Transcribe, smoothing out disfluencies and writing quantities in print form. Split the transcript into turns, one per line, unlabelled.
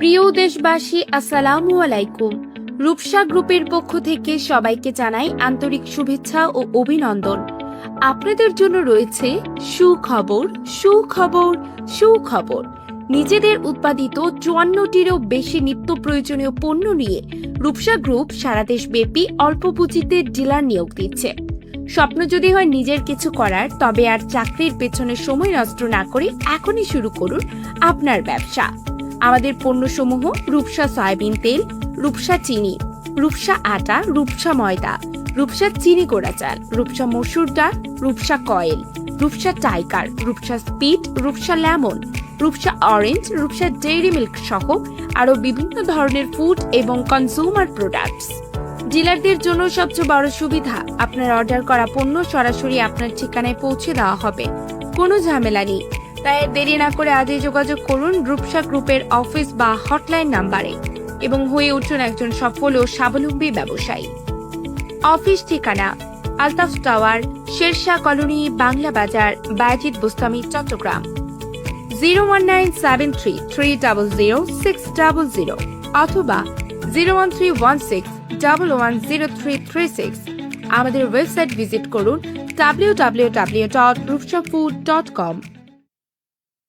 প্রিয় দেশবাসী, আসসালামু আলাইকুম। রূপসা গ্রুপের পক্ষ থেকে সবাইকে জানাই আন্তরিক শুভেচ্ছা ও অভিনন্দন। আপনাদের জন্য রয়েছে সুখবর সুখবর সুখবর। নিজেদের উৎপাদিত 54টিরও বেশি নিত্য প্রয়োজনীয় পণ্য নিয়ে রূপসা গ্রুপ সারা দেশব্যাপী অল্প পুঁজিতে ডিলার নিয়োগ দিচ্ছে। স্বপ্ন যদি হয় নিজের কিছু করার, তবে আর চাকরির পেছনে সময় নষ্ট না করে এখনই শুরু করুন আপনার ব্যবসা। আমাদের পণ্যসমূহ রূপসা সয়াবিন তেল, রূপসা চিনি, রূপসা আটা, রূপসা ময়দা, রূপসা চিনি গোড়া চাল, রূপসা মসুর ডাল, Rupsha coil, Rupsha tiger, Rupsha speed, Rupsha lemon, Rupsha orange, Rupsha dairy milk সহ আরো বিভিন্ন ধরনের ফুড এবং কনজিউমার প্রোডাক্টস। ডিলারদের জন্য সবচেয়ে বড় সুবিধা, আপনার অর্ডার করা পণ্য সরাসরি আপনার ঠিকানায় পৌঁছে দেওয়া হবে, কোনো ঝামেলা নেই। তাই দেরি না করে আজই যোগাযোগ করুন রূপসা গ্রুপের অফিস বা হটলাইন নাম্বারে এবং হয়ে উঠুন একজন সফল ও স্বাবলম্বী ব্যবসায়ী। অফিস ঠিকানা: আলতাফ টাওয়ার, শেরশাহ কলোনি, বাংলা বাজার, বায়াজিদ বুস্তামি, চট্টগ্রাম। 01973000600 অথবা 01316110336। আমাদের ওয়েবসাইট ভিজিট করুন www.rupsafood.com।